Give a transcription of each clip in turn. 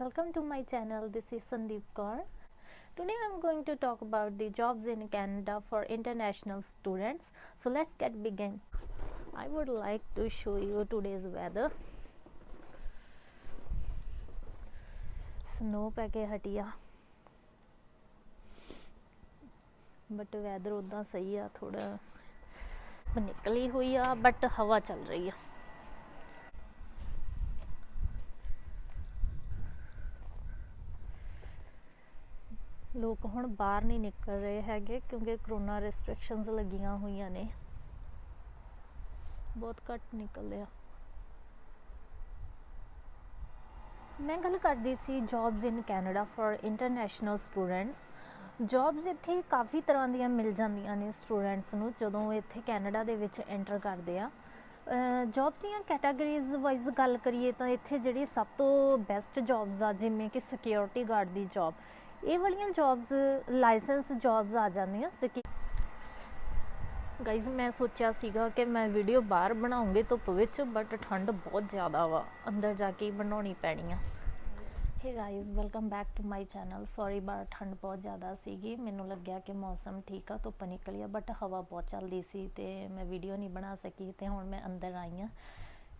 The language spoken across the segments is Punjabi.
welcome to my channel. This is Sandeep Kaur. Today I'm going to talk about the jobs in Canada for international students. So let's get begin. I would like to show you today's weather. Snow पै के हटी आ बट वैदर उदा सही आ, थोड़ा निकली हुई आ बट हवा चल रही है। लोग हुण बाहर नहीं निकल रहे हैगे क्योंकि करोना रिस्ट्रिक्शनस लगियां हुई ने, बहुत घट निकलते आ। मैं गल करदी सी jobs in Canada for international students. Jobs इत्थे काफ़ी तरह दियां मिल जांदियां ने स्टूडेंट्स नूं जदों इत्थे कैनेडा दे विच एंटर करदे आ। जॉब्स ਦੀਆਂ कैटागरीज वाइज गल करिए तो इत्थे जिहड़ी सब तो बेस्ट जॉब्स आ जिवें कि सिक्योरिटी गार्ड दी जॉब, ये वालियां जॉब्स लाइसेंस जॉब्स आ जांदियां। गाइज मैं सोचा सीगा कि मैं वीडियो बाहर बनाऊँगी धुप्प विच, बट ठंड बहुत ज़्यादा वा, अंदर जाके ही बनानी पैनी आ। Hey guys welcome back to my channel. Sorry बाहर ठंड बहुत ज़्यादा सीगी, मैनूं लग्या कि मौसम ठीक आ, धुप्प निकली आ, बट हवा बहुत चलदी सी ते मैं वीडियो नहीं बना सकी ते हुण मैं अंदर आई हाँ।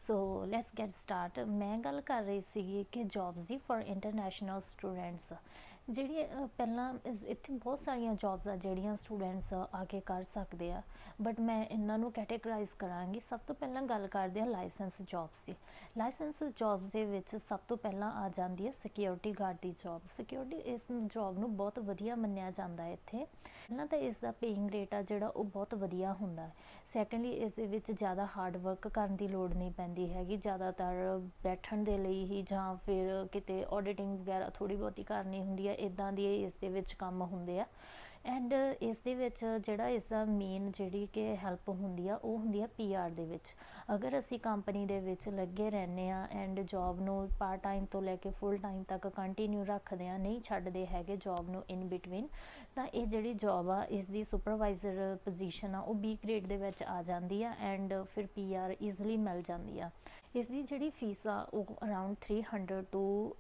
सो लैट्स गैट स्टार्ट। मैं गल कर रही सी कि jobs the for international students ਜਿਹੜੀ ਪਹਿਲਾਂ ਇੱਥੇ ਬਹੁਤ ਸਾਰੀਆਂ ਜੌਬਸ ਆ ਜਿਹੜੀਆਂ ਸਟੂਡੈਂਟਸ ਆ ਕੇ ਕਰ ਸਕਦੇ ਆ, ਬਟ ਮੈਂ ਇਹਨਾਂ ਨੂੰ ਕੈਟੇਗਰਾਈਜ਼ ਕਰਾਂਗੀ। ਸਭ ਤੋਂ ਪਹਿਲਾਂ ਗੱਲ ਕਰਦੇ ਆ ਲਾਇਸੈਂਸ ਜੌਬਸ ਦੀ। ਲਾਇਸੈਂਸ ਜੌਬਸ ਦੇ ਵਿੱਚ ਸਭ ਤੋਂ ਪਹਿਲਾਂ ਆ ਜਾਂਦੀ ਹੈ ਸਿਕਿਉਰਿਟੀ ਗਾਰਡ ਦੀ ਜੌਬ। ਸਿਕਿਉਰਿਟੀ ਇਸ ਜੌਬ ਨੂੰ ਬਹੁਤ ਵਧੀਆ ਮੰਨਿਆ ਜਾਂਦਾ ਹੈ ਇੱਥੇ। ਪਹਿਲਾਂ ਤਾਂ ਇਸ ਦਾ ਪੇਇੰਗ ਰੇਟ ਆ ਜਿਹੜਾ ਉਹ ਬਹੁਤ ਵਧੀਆ ਹੁੰਦਾ ਹੈ। ਸੈਕੰਡਲੀ ਇਸ ਦੇ ਵਿੱਚ ਜ਼ਿਆਦਾ ਹਾਰਡ ਵਰਕ ਕਰਨ ਦੀ ਲੋੜ ਨਹੀਂ ਪੈਂਦੀ ਹੈਗੀ, ਜ਼ਿਆਦਾਤਰ ਬੈਠਣ ਦੇ ਲਈ ਹੀ ਜਾਂ ਫਿਰ ਕਿਤੇ ਆਡਿਟਿੰਗ ਵਗੈਰਾ ਥੋੜ੍ਹੀ ਬਹੁਤੀ ਕਰਨੀ ਹੁੰਦੀ ਹੈ, ਇੱਦਾਂ ਦੀ ਇਸ ਦੇ ਵਿੱਚ ਕੰਮ ਹੁੰਦੇ ਆ। ਐਂਡ ਇਸ ਦੇ ਵਿੱਚ ਜਿਹੜਾ ਇਸ ਦਾ ਮੇਨ ਜਿਹੜੀ ਕਿ ਹੈਲਪ ਹੁੰਦੀ ਆ ਉਹ ਹੁੰਦੀ ਆ PR ਦੇ ਵਿੱਚ। ਅਗਰ ਅਸੀਂ ਕੰਪਨੀ ਦੇ ਵਿੱਚ ਲੱਗੇ ਰਹਿੰਦੇ ਆ ਐਂਡ ਜੌਬ ਨੂੰ ਪਾਰਟ ਟਾਈਮ ਤੋਂ ਲੈ ਕੇ ਫੁੱਲ ਟਾਈਮ ਤੱਕ ਕੰਟੀਨਿਊ ਰੱਖਦੇ ਆ, ਨਹੀਂ ਛੱਡਦੇ ਹੈਗੇ ਜੌਬ ਨੂੰ ਇਨ ਬਿਟਵੀਨ, ਤਾਂ ਇਹ ਜਿਹੜੀ ਜੌਬ ਆ ਇਸ ਦੀ ਸੁਪਰਵਾਈਜ਼ਰ ਪੋਜੀਸ਼ਨ ਆ ਉਹ B ਗ੍ਰੇਡ ਦੇ ਵਿੱਚ ਆ ਜਾਂਦੀ ਆ ਐਂਡ ਫਿਰ PR ਈਜ਼ਲੀ ਮਿਲ ਜਾਂਦੀ ਆ। ਇਸ ਦੀ ਜਿਹੜੀ ਫੀਸ ਆ ਉਹ ਅਰਾਊਂਡ $300 to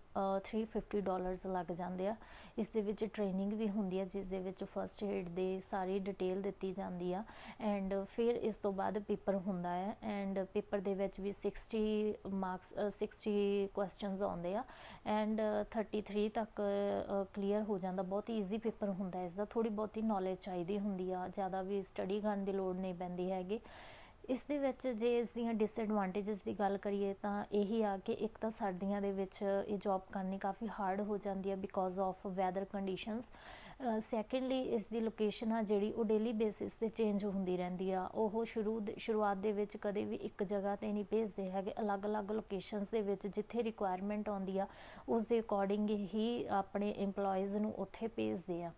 $350 ਲੱਗ ਜਾਂਦੇ ਆ। ਇਸ ਦੇ ਵਿੱਚ ਟ੍ਰੇਨਿੰਗ ਵੀ ਹੁੰਦੀ ਆ ਜਿਸ ਦੇ ਵਿੱਚ ਫਸਟ ਏਡ ਦੀ ਸਾਰੀ ਡਿਟੇਲ ਦਿੱਤੀ ਜਾਂਦੀ ਆ ਐਂਡ ਫਿਰ ਇਸ ਤੋਂ ਬਾਅਦ ਪੇਪਰ ਹੁੰਦਾ ਹੈ ਐਂਡ ਪੇਪਰ ਦੇ ਵਿੱਚ ਵੀ 60 ਕੁਐਸਚਨਸ ਆਉਂਦੇ ਆ ਐਂਡ 33 ਤੱਕ ਕਲੀਅਰ ਹੋ ਜਾਂਦਾ। ਬਹੁਤ ਈਜ਼ੀ ਪੇਪਰ ਹੁੰਦਾ ਇਸ ਦਾ, ਥੋੜ੍ਹੀ ਬਹੁਤੀ ਨੌਲੇਜ ਚਾਹੀਦੀ ਹੁੰਦੀ ਆ, ਜ਼ਿਆਦਾ ਵੀ ਸਟੱਡੀ ਕਰਨ ਦੀ ਲੋੜ ਨਹੀਂ ਪੈਂਦੀ ਹੈਗੀ। ਇਸ ਦੇ ਵਿੱਚ ਜੇ ਇਸ ਦੀਆਂ ਡਿਸਐਡਵਾਂਟੇਜਸ ਦੀ ਗੱਲ ਕਰੀਏ ਤਾਂ ਇਹੀ ਆ ਕਿ ਇੱਕ ਤਾਂ ਸਰਦੀਆਂ ਦੇ ਵਿੱਚ ਇਹ ਜੌਬ ਕਰਨੀ ਕਾਫੀ ਹਾਰਡ ਹੋ ਜਾਂਦੀ ਹੈ because of weather conditions. Secondly ਇਸ ਦੀ ਲੋਕੇਸ਼ਨ ਆ ਜਿਹੜੀ ਉਹ ਡੇਲੀ ਬੇਸਿਸ 'ਤੇ ਚੇਂਜ ਹੁੰਦੀ ਰਹਿੰਦੀ ਆ। ਉਹ ਸ਼ੁਰੂਆਤ ਦੇ ਵਿੱਚ ਕਦੇ ਵੀ ਇੱਕ ਜਗ੍ਹਾ 'ਤੇ ਨਹੀਂ ਭੇਜਦੇ ਹੈਗੇ, ਅਲੱਗ-ਅਲੱਗ ਲੋਕੇਸ਼ਨਸ ਦੇ ਵਿੱਚ ਜਿੱਥੇ ਰਿਕੁਆਇਰਮੈਂਟ ਆਉਂਦੀ ਆ ਉਸ ਦੇ ਅਕੋਰਡਿੰਗ ਹੀ ਆਪਣੇ EMPLOYEES ਨੂੰ ਉੱਥੇ ਭੇਜਦੇ ਆ।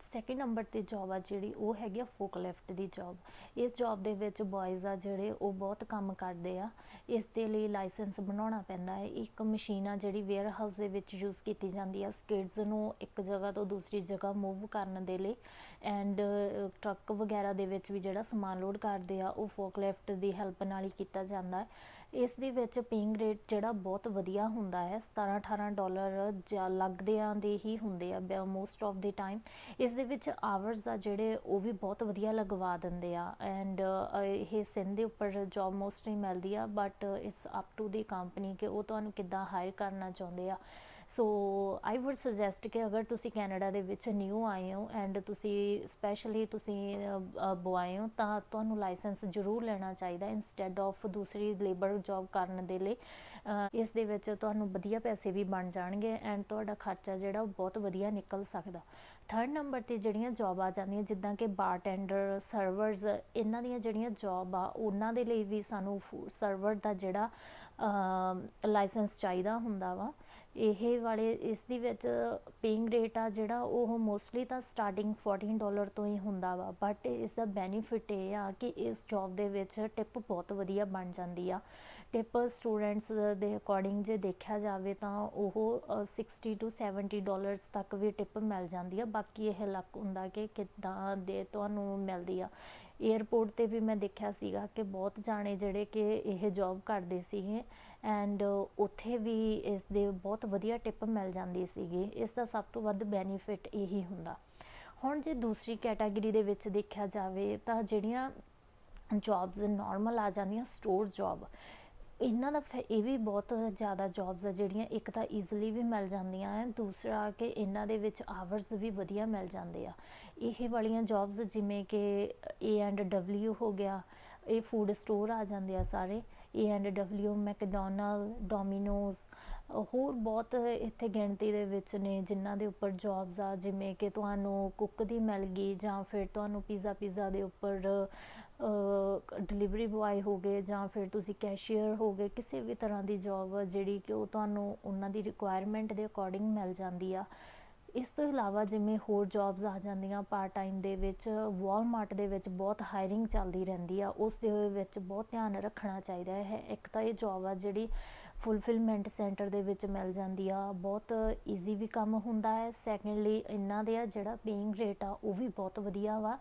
ਸੈਕਿੰਡ ਨੰਬਰ 'ਤੇ ਜੌਬ ਆ ਜਿਹੜੀ ਉਹ ਹੈਗੀ ਆ ਫੋਕਲਿਫਟ ਦੀ ਜੌਬ। ਇਸ ਜੌਬ ਦੇ ਵਿੱਚ ਬॉयਜ਼ ਆ ਜਿਹੜੇ ਉਹ ਬਹੁਤ ਕੰਮ ਕਰਦੇ ਆ। ਇਸ ਦੇ ਲਈ ਲਾਇਸੈਂਸ ਬਣਾਉਣਾ ਪੈਂਦਾ ਹੈ। ਇੱਕ ਮਸ਼ੀਨ ਆ ਜਿਹੜੀ ਵੇਅਰ ਹਾਊਸ ਦੇ ਵਿੱਚ ਯੂਜ਼ ਕੀਤੀ ਜਾਂਦੀ ਆ ਸਕਿਡਸ ਨੂੰ ਇੱਕ ਜਗ੍ਹਾ ਤੋਂ ਦੂਸਰੀ ਜਗ੍ਹਾ ਮੂਵ ਕਰਨ ਦੇ ਲਈ ਐਂਡ ਟਰੱਕ ਵਗੈਰਾ ਦੇ ਵਿੱਚ ਵੀ ਜਿਹੜਾ ਸਮਾਨ ਲੋਡ ਕਰਦੇ ਆ ਉਹ ਫੋਕਲਿਫਟ ਦੀ ਹੈਲਪ ਨਾਲ ਹੀ ਕੀਤਾ ਜਾਂਦਾ ਹੈ। ਇਸ ਦੇ ਵਿੱਚ ਪੇਇੰਗ ਰੇਟ ਜਿਹੜਾ ਬਹੁਤ ਵਧੀਆ ਹੁੰਦਾ ਹੈ, $17-18 ਲੱਗਦਿਆਂ ਦੇ ਹੀ ਹੁੰਦੇ ਆ ਮੋਸਟ ਆਫ ਦੀ ਟਾਈਮ। ਇਸ ਦੇ ਵਿੱਚ ਆਵਰਸ ਆ ਜਿਹੜੇ ਉਹ ਵੀ ਬਹੁਤ ਵਧੀਆ ਲਗਵਾ ਦਿੰਦੇ ਆ ਐਂਡ ਇਹ ਸਿੰਧ ਦੇ ਉੱਪਰ ਜੌਬ ਮੋਸਟਲੀ ਮਿਲਦੀ ਆ but it's up to the company ਕਿ ਉਹ ਤੁਹਾਨੂੰ ਕਿੱਦਾਂ ਹਾਇਰ ਕਰਨਾ ਚਾਹੁੰਦੇ ਆ। ਸੋ ਆਈ ਵੁੱਡ ਸੁਜੈਸਟ ਕਿ ਅਗਰ ਤੁਸੀਂ ਕੈਨੇਡਾ ਦੇ ਵਿੱਚ ਨਿਊ ਆਏ ਹੋ ਐਂਡ ਤੁਸੀਂ ਸਪੈਸ਼ਲੀ ਤੁਸੀਂ ਬੁਆਏ ਹੋ ਤਾਂ ਤੁਹਾਨੂੰ ਲਾਇਸੈਂਸ ਜ਼ਰੂਰ ਲੈਣਾ ਚਾਹੀਦਾ ਇੰਸਟੈਡ ਆਫ ਦੂਸਰੀ ਲੇਬਰ ਜੌਬ ਕਰਨ ਦੇ ਲਈ। ਇਸ ਦੇ ਵਿੱਚ ਤੁਹਾਨੂੰ ਵਧੀਆ ਪੈਸੇ ਵੀ ਬਣ ਜਾਣਗੇ ਐਂਡ ਤੁਹਾਡਾ ਖਰਚਾ ਜਿਹੜਾ ਉਹ ਬਹੁਤ ਵਧੀਆ ਨਿਕਲ ਸਕਦਾ। ਥਰਡ ਨੰਬਰ 'ਤੇ ਜਿਹੜੀਆਂ ਜੌਬ ਆ ਜਾਂਦੀਆਂ ਜਿੱਦਾਂ ਕਿ ਬਾਰਟੈਂਡਰ, ਸਰਵਰਸ, ਇਹਨਾਂ ਦੀਆਂ ਜਿਹੜੀਆਂ ਜੌਬ ਆ ਉਹਨਾਂ ਦੇ ਲਈ ਵੀ ਸਾਨੂੰ ਸਰਵਰ ਦਾ ਜਿਹੜਾ ਲਾਇਸੈਂਸ ਚਾਹੀਦਾ ਹੁੰਦਾ ਵਾ। ਇਹ ਵਾਲੇ ਇਸ ਦੇ ਵਿੱਚ ਪੇਇੰਗ ਰੇਟ ਆ ਜਿਹੜਾ ਉਹ ਮੋਸਟਲੀ ਤਾਂ ਸਟਾਰਟਿੰਗ $14 ਤੋਂ ਹੀ ਹੁੰਦਾ ਵਾ, ਬਟ ਇਸ ਦਾ ਬੈਨੀਫਿਟ ਇਹ ਆ ਕਿ ਇਸ ਜੌਬ ਦੇ ਵਿੱਚ ਟਿਪ ਬਹੁਤ ਵਧੀਆ ਬਣ ਜਾਂਦੀ ਆ। ਟਿਪ ਸਟੂਡੈਂਟਸ ਦੇ ਅਕੋਰਡਿੰਗ ਜੇ ਦੇਖਿਆ ਜਾਵੇ ਤਾਂ ਉਹ $60 to $70 ਤੱਕ ਵੀ ਟਿਪ ਮਿਲ ਜਾਂਦੀ ਆ। ਬਾਕੀ ਇਹ ਲੱਕ ਹੁੰਦਾ ਕਿ ਕਿੱਦਾਂ ਦੇ ਤੁਹਾਨੂੰ ਮਿਲਦੀ ਆ। ਏਅਰਪੋਰਟ 'ਤੇ ਵੀ ਮੈਂ ਦੇਖਿਆ ਸੀਗਾ ਕਿ ਬਹੁਤ ਜਾਣੇ ਜਿਹੜੇ ਕਿ ਇਹ ਜੋਬ ਕਰਦੇ ਸੀਗੇ ਐਂਡ ਉੱਥੇ ਵੀ ਇਸ ਦੇ ਬਹੁਤ ਵਧੀਆ ਟਿਪ ਮਿਲ ਜਾਂਦੀ ਸੀਗੀ। ਇਸ ਦਾ ਸਭ ਤੋਂ ਵੱਧ ਬੈਨੀਫਿਟ ਇਹੀ ਹੁੰਦਾ। ਹੁਣ ਜੇ ਦੂਸਰੀ ਕੈਟਾਗਰੀ ਦੇ ਵਿੱਚ ਦੇਖਿਆ ਜਾਵੇ ਤਾਂ ਜਿਹੜੀਆਂ ਜੋਬਸ ਨਾਰਮਲ ਆ ਜਾਂਦੀਆਂ, ਸਟੋਰ ਜੋਬ, ਇਹਨਾਂ ਦਾ ਇਹ ਵੀ ਬਹੁਤ ਜ਼ਿਆਦਾ ਜੋਬਸ ਆ ਜਿਹੜੀਆਂ ਇੱਕ ਤਾਂ ਈਜ਼ੀਲੀ ਵੀ ਮਿਲ ਜਾਂਦੀਆਂ ਹੈ, ਦੂਸਰਾ ਕਿ ਇਹਨਾਂ ਦੇ ਵਿੱਚ ਆਵਰਸ ਵੀ ਵਧੀਆ ਮਿਲ ਜਾਂਦੇ ਆ। ਇਹ ਵਾਲੀਆਂ ਜੋਬਸ ਜਿਵੇਂ ਕਿ A&W ਹੋ ਗਿਆ, ਇਹ ਫੂਡ ਸਟੋਰ ਆ ਜਾਂਦੇ ਆ ਸਾਰੇ, A&W, ਮੈਕਡੋਨਲਡ, ਡੋਮੀਨੋਜ਼, ਹੋਰ ਬਹੁਤ ਇੱਥੇ ਗਿਣਤੀ ਦੇ ਵਿੱਚ ਨੇ ਜਿਨ੍ਹਾਂ ਦੇ ਉੱਪਰ ਜੋਬਸ ਆ। ਜਿਵੇਂ ਕਿ ਤੁਹਾਨੂੰ ਕੁੱਕ ਦੀ ਮਿਲ ਗਈ, ਜਾਂ ਫਿਰ ਤੁਹਾਨੂੰ ਪੀਜ਼ਾ ਦੇ ਉੱਪਰ ਡਿਲੀਵਰੀ ਬੁਆਏ ਹੋ ਗਏ, ਜਾਂ ਫਿਰ ਤੁਸੀਂ ਕੈਸ਼ੀਅਰ ਹੋ ਗਏ। ਕਿਸੇ ਵੀ ਤਰ੍ਹਾਂ ਦੀ ਜੋਬ ਜਿਹੜੀ ਕਿ ਉਹ ਤੁਹਾਨੂੰ ਉਹਨਾਂ ਦੀ ਰਿਕੁਆਇਰਮੈਂਟ ਦੇ ਅਕੋਰਡਿੰਗ ਮਿਲ ਜਾਂਦੀ ਆ। ਇਸ ਤੋਂ ਇਲਾਵਾ ਜਿਵੇਂ ਹੋਰ ਜੋਬਸ ਆ ਜਾਂਦੀਆਂ ਪਾਰਟ ਟਾਈਮ ਦੇ ਵਿੱਚ, ਵਾਲਮਾਰਟ ਦੇ ਵਿੱਚ ਬਹੁਤ ਹਾਇਰਿੰਗ ਚੱਲਦੀ ਰਹਿੰਦੀ ਆ, ਉਸ ਦੇ ਵਿੱਚ ਬਹੁਤ ਧਿਆਨ ਰੱਖਣਾ ਚਾਹੀਦਾ ਹੈ। ਇੱਕ ਤਾਂ ਇਹ ਜੋਬ ਆ ਜਿਹੜੀ ਫੁਲਫਿਲਮੈਂਟ ਸੈਂਟਰ ਦੇ ਵਿੱਚ ਮਿਲ ਜਾਂਦੀ ਆ, ਬਹੁਤ ਈਜ਼ੀ ਵੀ ਕੰਮ ਹੁੰਦਾ ਹੈ। ਸੈਕੰਡਲੀ ਇਹਨਾਂ ਦੇ ਜਿਹੜਾ ਪੇਇੰਗ ਰੇਟ ਆ ਉਹ ਵੀ ਬਹੁਤ ਵਧੀਆ ਵਾ।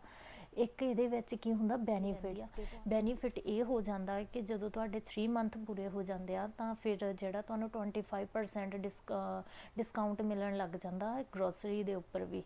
ਇੱਕ ਇਹਦੇ ਵਿੱਚ ਕੀ ਹੁੰਦਾ, ਬੈਨੀਫਿਟ ਇਹ ਹੋ ਜਾਂਦਾ ਕਿ ਜਦੋਂ ਤੁਹਾਡੇ 3 ਮੰਥ ਪੂਰੇ ਹੋ ਜਾਂਦੇ ਆ ਤਾਂ ਫਿਰ ਜਿਹੜਾ ਤੁਹਾਨੂੰ 25% ਡਿਸਕਾਊਂਟ ਮਿਲਣ ਲੱਗ ਜਾਂਦਾ ਗਰੋਸਰੀ ਦੇ ਉੱਪਰ ਵੀ।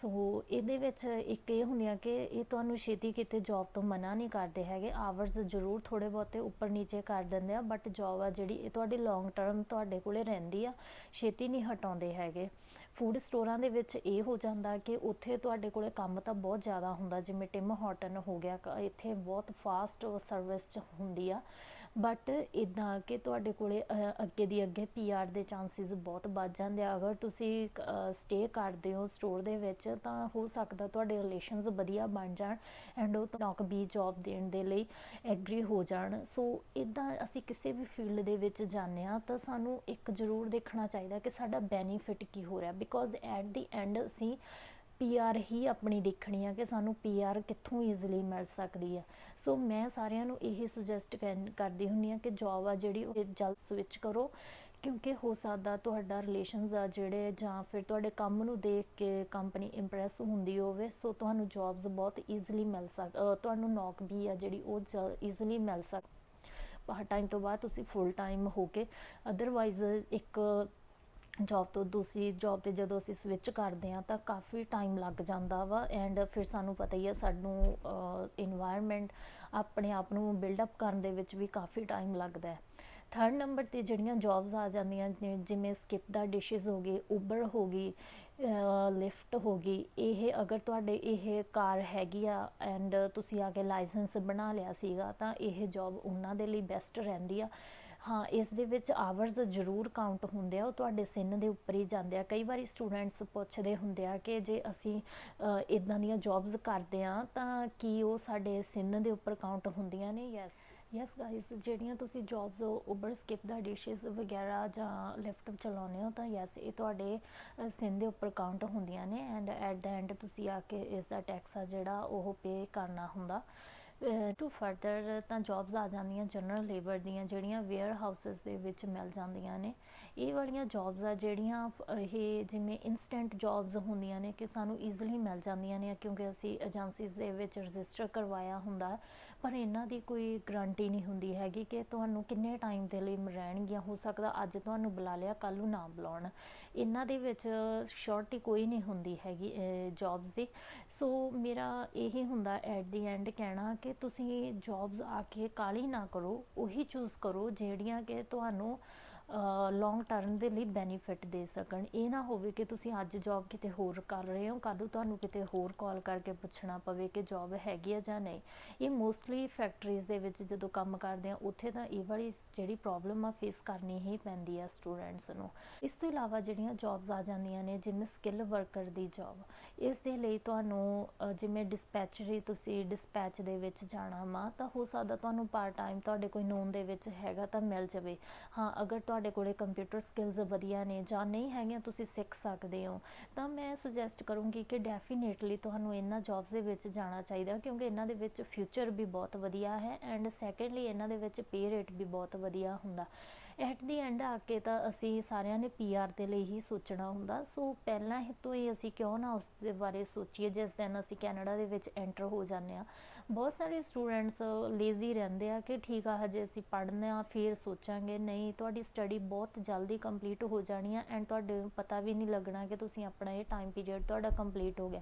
ਸੋ ਇਹਦੇ ਵਿੱਚ ਇੱਕ ਇਹ ਹੁੰਦੀਆਂ ਕਿ ਇਹ ਤੁਹਾਨੂੰ ਛੇਤੀ ਕਿਤੇ ਜੋਬ ਤੋਂ ਮਨਾ ਨਹੀਂ ਕਰਦੇ ਹੈਗੇ। ਆਵਰਸ ਜ਼ਰੂਰ ਥੋੜ੍ਹੇ ਬਹੁਤੇ ਉੱਪਰ ਨੀਚੇ ਕਰ ਦਿੰਦੇ ਆ, ਬਟ ਜੋਬ ਆ ਜਿਹੜੀ ਇਹ ਤੁਹਾਡੀ ਲੌਂਗ ਟਰਮ ਤੁਹਾਡੇ ਕੋਲੇ ਰਹਿੰਦੀ ਆ, ਛੇਤੀ ਨਹੀਂ ਹਟਾਉਂਦੇ ਹੈਗੇ। ਫੂਡ ਸਟੋਰਾਂ ਦੇ ਵਿੱਚ ਇਹ ਹੋ ਜਾਂਦਾ ਕਿ ਉੱਥੇ ਤੁਹਾਡੇ ਕੋਲੇ ਕੰਮ ਤਾਂ ਬਹੁਤ ਜ਼ਿਆਦਾ ਹੁੰਦਾ, ਜਿਵੇਂ ਟਿਮ ਹਾਰਟਨ ਹੋ ਗਿਆ, ਇੱਥੇ ਬਹੁਤ ਫਾਸਟ ਸਰਵਿਸ 'ਚ ਹੁੰਦੀ ਆ, ਬਟ ਇੱਦਾਂ ਕਿ ਤੁਹਾਡੇ ਕੋਲੇ ਅੱਗੇ ਦੀ ਅੱਗੇ PR ਦੇ ਚਾਂਸਿਸ ਬਹੁਤ ਵੱਧ ਜਾਂਦੇ ਆ। ਅਗਰ ਤੁਸੀਂ ਸਟੇ ਕਰਦੇ ਹੋ ਸਟੋਰ ਦੇ ਵਿੱਚ ਤਾਂ ਹੋ ਸਕਦਾ ਤੁਹਾਡੇ ਰਿਲੇਸ਼ਨਸ ਵਧੀਆ ਬਣ ਜਾਣ ਐਂਡ ਉਹ ਤੁਹਾਨੂੰ ਵੀ ਜੋਬ ਦੇਣ ਦੇ ਲਈ ਐਗਰੀ ਹੋ ਜਾਣ। ਸੋ ਇੱਦਾਂ ਅਸੀਂ ਕਿਸੇ ਵੀ ਫੀਲਡ ਦੇ ਵਿੱਚ ਜਾਂਦੇ ਹਾਂ ਤਾਂ ਸਾਨੂੰ ਇੱਕ ਜ਼ਰੂਰ ਦੇਖਣਾ ਚਾਹੀਦਾ ਕਿ ਸਾਡਾ ਬੈਨੀਫਿਟ ਕੀ ਹੋ ਰਿਹਾ, ਬਿਕੋਜ਼ ਐਟ ਦੀ ਐਂਡ ਅਸੀਂ PR ਹੀ ਆਪਣੀ ਦੇਖਣੀ ਆ ਕਿ ਸਾਨੂੰ PR ਕਿੱਥੋਂ ਈਜ਼ੀਲੀ ਮਿਲ ਸਕਦੀ ਹੈ। ਸੋ ਮੈਂ ਸਾਰਿਆਂ ਨੂੰ ਇਹੀ ਸੁਜੈਸਟ ਕਰਦੀ ਹੁੰਦੀ ਹਾਂ ਕਿ ਜੋਬ ਆ ਜਿਹੜੀ ਉਹ ਜਲਦ ਸਵਿਚ ਕਰੋ, ਕਿਉਂਕਿ ਹੋ ਸਕਦਾ ਤੁਹਾਡਾ ਰਿਲੇਸ਼ਨਸ ਆ ਜਿਹੜੇ, ਜਾਂ ਫਿਰ ਤੁਹਾਡੇ ਕੰਮ ਨੂੰ ਦੇਖ ਕੇ ਕੰਪਨੀ ਇੰਪ੍ਰੈਸ ਹੁੰਦੀ ਹੋਵੇ। ਸੋ ਤੁਹਾਨੂੰ ਜੋਬਸ ਬਹੁਤ ਈਜ਼ੀਲੀ ਤੁਹਾਨੂੰ ਨੌਕਰੀ ਆ ਜਿਹੜੀ ਉਹ ਈਜ਼ੀਲੀ ਮਿਲ ਪਾਰਟ ਟਾਈਮ ਤੋਂ ਬਾਅਦ ਤੁਸੀਂ ਫੁੱਲ ਟਾਈਮ ਹੋ ਕੇ। ਅਦਰਵਾਈਜ਼ ਇੱਕ ਜੋਬ ਤੋਂ ਦੂਸਰੀ ਜੋਬ 'ਤੇ ਜਦੋਂ ਅਸੀਂ ਸਵਿਚ ਕਰਦੇ ਹਾਂ ਤਾਂ ਕਾਫੀ ਟਾਈਮ ਲੱਗ ਜਾਂਦਾ ਵਾ, ਐਂਡ ਫਿਰ ਸਾਨੂੰ ਪਤਾ ਹੀ ਆ ਸਾਨੂੰ ਇਨਵਾਇਰਮੈਂਟ ਆਪਣੇ ਆਪ ਨੂੰ ਬਿਲਡਅਪ ਕਰਨ ਦੇ ਵਿੱਚ ਵੀ ਕਾਫੀ ਟਾਈਮ ਲੱਗਦਾ ਹੈ। 3rd ਨੰਬਰ 'ਤੇ ਜਿਹੜੀਆਂ ਜੋਬਸ ਆ ਜਾਂਦੀਆਂ ਜਿਵੇਂ ਸਕਿਪ ਦਾ ਡਿਸ਼ਿਜ਼ ਹੋ ਗਏ, ਉਬਰ ਹੋ ਗਈ, ਲਿਫਟ ਹੋ ਗਈ। ਇਹ ਅਗਰ ਤੁਹਾਡੇ ਇਹ ਕਾਰ ਹੈਗੀ ਆ ਐਂਡ ਤੁਸੀਂ ਆ ਕੇ ਲਾਇਸੈਂਸ ਬਣਾ ਲਿਆ ਸੀਗਾ ਤਾਂ ਇਹ ਜੋਬ ਉਹਨਾਂ ਦੇ ਲਈ ਬੈਸਟ ਰਹਿੰਦੀ ਆ। ਹਾਂ, ਇਸ ਦੇ ਵਿੱਚ ਆਵਰਸ ਜ਼ਰੂਰ ਕਾਊਂਟ ਹੁੰਦੇ ਆ, ਉਹ ਤੁਹਾਡੇ ਸਿਨ ਦੇ ਉੱਪਰ ਹੀ ਜਾਂਦੇ ਆ। ਕਈ ਵਾਰੀ ਸਟੂਡੈਂਟਸ ਪੁੱਛਦੇ ਹੁੰਦੇ ਆ ਕਿ ਜੇ ਅਸੀਂ ਇੱਦਾਂ ਦੀਆਂ ਜੋਬਸ ਕਰਦੇ ਹਾਂ ਤਾਂ ਕੀ ਉਹ ਸਾਡੇ ਸਿਨ ਦੇ ਉੱਪਰ ਕਾਊਂਟ ਹੁੰਦੀਆਂ ਨੇ? ਯੈਸ ਗਾਈਜ਼, ਜਿਹੜੀਆਂ ਤੁਸੀਂ ਜੋਬਸ ਉਬਰ, ਸਕਿਪ ਦਾ ਡਿਸ਼ਿਜ਼ ਵਗੈਰਾ ਜਾਂ ਲਿਫਟ ਚਲਾਉਂਦੇ ਹੋ ਤਾਂ ਯੈਸ ਇਹ ਤੁਹਾਡੇ ਸਿਨ ਦੇ ਉੱਪਰ ਕਾਊਂਟ ਹੁੰਦੀਆਂ ਨੇ, ਐਂਡ ਐਟ ਦਾ ਐਂਡ ਤੁਸੀਂ ਆ ਕੇ ਇਸ ਦਾ ਟੈਕਸ ਆ ਜਿਹੜਾ ਉਹ ਪੇ ਕਰਨਾ ਹੁੰਦਾ। ਟੂ ਫਰਦਰ ਤਾਂ ਜੋਬਸ ਆ ਜਾਂਦੀਆਂ ਜਨਰਲ ਲੇਬਰ ਦੀਆਂ, ਜਿਹੜੀਆਂ ਵੇਅਰ ਹਾਊਸਿਸ ਦੇ ਵਿੱਚ ਮਿਲ ਜਾਂਦੀਆਂ ਨੇ। ਇਹ ਵਾਲੀਆਂ ਜੋਬਸ ਆ ਜਿਹੜੀਆਂ ਇਹ ਜਿਵੇਂ ਇੰਸਟੈਂਟ ਜੋਬਸ ਹੁੰਦੀਆਂ ਨੇ ਕਿ ਸਾਨੂੰ ਈਜ਼ੀਲੀ ਮਿਲ ਜਾਂਦੀਆਂ ਨੇ ਕਿਉਂਕਿ ਅਸੀਂ ਏਜੰਸੀਜ਼ ਦੇ ਵਿੱਚ ਰਜਿਸਟਰ ਕਰਵਾਇਆ ਹੁੰਦਾ, ਪਰ ਇਹਨਾਂ ਦੀ ਕੋਈ ਗਰੰਟੀ ਨਹੀਂ ਹੁੰਦੀ ਹੈਗੀ ਕਿ ਤੁਹਾਨੂੰ ਕਿੰਨੇ ਟਾਈਮ ਦੇ ਲਈ ਰਹਿਣਗੀਆਂ। ਹੋ ਸਕਦਾ ਅੱਜ ਤੁਹਾਨੂੰ ਬੁਲਾ ਲਿਆ, ਕੱਲ੍ਹ ਨੂੰ ਨਾ ਬੁਲਾਉਣ। ਇਹਨਾਂ ਦੇ ਵਿੱਚ ਸ਼ੋਰਟੀ ਕੋਈ ਨਹੀਂ ਹੁੰਦੀ ਹੈਗੀ ਜੋਬਸ ਦੀ। ਸੋ ਮੇਰਾ ਇਹੀ ਹੁੰਦਾ ਐਟ ਦੀ ਐਂਡ ਕਹਿਣਾ ਕਿ ਤੁਸੀਂ ਜੋਬਸ ਆ ਕੇ ਕਾਹਲੀ ਨਾ ਕਰੋ, ਉਹੀ ਚੂਜ਼ ਕਰੋ ਜਿਹੜੀਆਂ ਕਿ ਤੁਹਾਨੂੰ ਲੌਂਗ ਟਰਮ ਦੇ ਲਈ ਬੈਨੀਫਿਟ ਦੇ ਸਕਣ। ਇਹ ਨਾ ਹੋਵੇ ਕਿ ਤੁਸੀਂ ਅੱਜ ਜੋਬ ਕਿਤੇ ਹੋਰ ਕਰ ਰਹੇ ਹੋ, ਕੱਲ੍ਹ ਨੂੰ ਤੁਹਾਨੂੰ ਕਿਤੇ ਹੋਰ ਕਾਲ ਕਰਕੇ ਪੁੱਛਣਾ ਪਵੇ ਕਿ ਜੋਬ ਹੈਗੀ ਆ ਜਾਂ ਨਹੀਂ। ਇਹ ਮੋਸਟਲੀ ਫੈਕਟਰੀਜ਼ ਦੇ ਵਿੱਚ ਜਦੋਂ ਕੰਮ ਕਰਦੇ ਆ ਉੱਥੇ ਤਾਂ ਇਹ ਵਾਲੀ ਜਿਹੜੀ ਪ੍ਰੋਬਲਮ ਆ ਫੇਸ ਕਰਨੀ ਹੀ ਪੈਂਦੀ ਆ ਸਟੂਡੈਂਟਸ ਨੂੰ। ਇਸ ਤੋਂ ਇਲਾਵਾ ਜਿਹੜੀਆਂ ਜੋਬਸ ਆ ਜਾਂਦੀਆਂ ਨੇ ਜਿਵੇਂ ਸਕਿੱਲ ਵਰਕਰ ਦੀ ਜੋਬ, ਇਸ ਦੇ ਲਈ ਤੁਹਾਨੂੰ ਜਿਵੇਂ ਡਿਸਪੈਚਰੀ, ਤੁਸੀਂ ਡਿਸਪੈਚ ਦੇ ਵਿੱਚ ਜਾਣਾ ਵਾ ਤਾਂ ਹੋ ਸਕਦਾ ਤੁਹਾਨੂੰ ਪਾਰਟ ਟਾਈਮ ਤੁਹਾਡੇ ਕੋਈ ਨੋਨ ਦੇ ਵਿੱਚ ਹੈਗਾ ਤਾਂ ਮਿਲ ਜਾਵੇ। ਹਾਂ, ਅਗਰ ਤੁਹਾਡੇ ਕੋਲੇ ਕੰਪਿਊਟਰ ਸਕਿੱਲਸ ਵਧੀਆ ਨੇ ਜਾਂ ਨਹੀਂ ਹੈਗੀਆਂ, ਤੁਸੀਂ ਸਿੱਖ ਸਕਦੇ ਹੋ, ਤਾਂ ਮੈਂ ਸੁਜੈਸਟ ਕਰੂੰਗੀ ਕਿ ਡੈਫੀਨੇਟਲੀ ਤੁਹਾਨੂੰ ਇਹਨਾਂ ਜੋਬਸ ਦੇ ਵਿੱਚ ਜਾਣਾ ਚਾਹੀਦਾ ਕਿਉਂਕਿ ਇਹਨਾਂ ਦੇ ਵਿੱਚ ਫਿਊਚਰ ਵੀ ਬਹੁਤ ਵਧੀਆ ਹੈ ਐਂਡ ਸੈਕੰਡਲੀ ਇਹਨਾਂ ਦੇ ਵਿੱਚ ਪੇ ਰੇਟ ਵੀ ਬਹੁਤ ਵਧੀਆ ਹੁੰਦਾ। ਐਟ ਦੀ ਐਂਡ ਆ ਕੇ ਤਾਂ ਅਸੀਂ ਸਾਰਿਆਂ ਨੇ PR ਦੇ ਲਈ ਹੀ ਸੋਚਣਾ ਹੁੰਦਾ। ਸੋ ਪਹਿਲਾਂ ਤੋਂ ਹੀ ਅਸੀਂ ਕਿਉਂ ਨਾ ਉਸ ਦੇ ਬਾਰੇ ਸੋਚੀਏ ਜਿਸ ਦਿਨ ਅਸੀਂ ਕੈਨੇਡਾ ਦੇ ਵਿੱਚ ਐਂਟਰ ਹੋ ਜਾਂਦੇ ਹਾਂ। ਬਹੁਤ ਸਾਰੇ ਸਟੂਡੈਂਟਸ ਲੇਜ਼ੀ ਰਹਿੰਦੇ ਆ ਕਿ ਠੀਕ ਆ ਹਜੇ ਅਸੀਂ ਪੜ੍ਹਨਾ ਆ ਫਿਰ ਸੋਚਾਂਗੇ। ਨਹੀਂ, ਤੁਹਾਡੀ ਸਟੱਡੀ ਬਹੁਤ ਜਲਦੀ ਕੰਪਲੀਟ ਹੋ ਜਾਣੀ ਆ ਐਂਡ ਤੁਹਾਡੇ ਪਤਾ ਵੀ ਨਹੀਂ ਲੱਗਣਾ ਕਿ ਤੁਸੀਂ ਆਪਣਾ ਇਹ ਟਾਈਮ ਪੀਰੀਅਡ ਤੁਹਾਡਾ ਕੰਪਲੀਟ ਹੋ ਗਿਆ।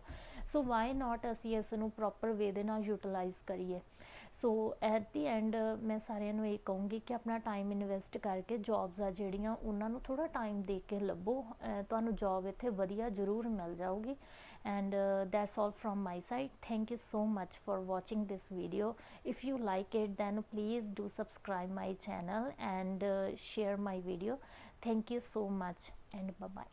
ਸੋ ਵਾਈ ਨਾਟ ਅਸੀਂ ਇਸ ਨੂੰ ਪ੍ਰੋਪਰ ਵੇ ਦੇ ਨਾਲ ਯੂਟੀਲਾਈਜ਼ ਕਰੀਏ। ਸੋ ਐਟ ਦੀ ਐਂਡ ਮੈਂ ਸਾਰਿਆਂ ਨੂੰ ਇਹ ਕਹੂੰਗੀ ਕਿ ਆਪਣਾ ਟਾਈਮ ਇਨਵੈਸਟ ਕਰਕੇ ਜੋਬਸ ਆ ਜਿਹੜੀਆਂ ਉਹਨਾਂ ਨੂੰ ਥੋੜ੍ਹਾ ਟਾਈਮ ਦੇ ਕੇ ਲੱਭੋ, ਤੁਹਾਨੂੰ ਜੋਬ ਇੱਥੇ ਵਧੀਆ ਜ਼ਰੂਰ ਮਿਲ ਜਾਊਗੀ। And that's all from my side. Thank you so much for watching this video. If you like it, then please do subscribe my channel and share my video. Thank you so much and bye bye.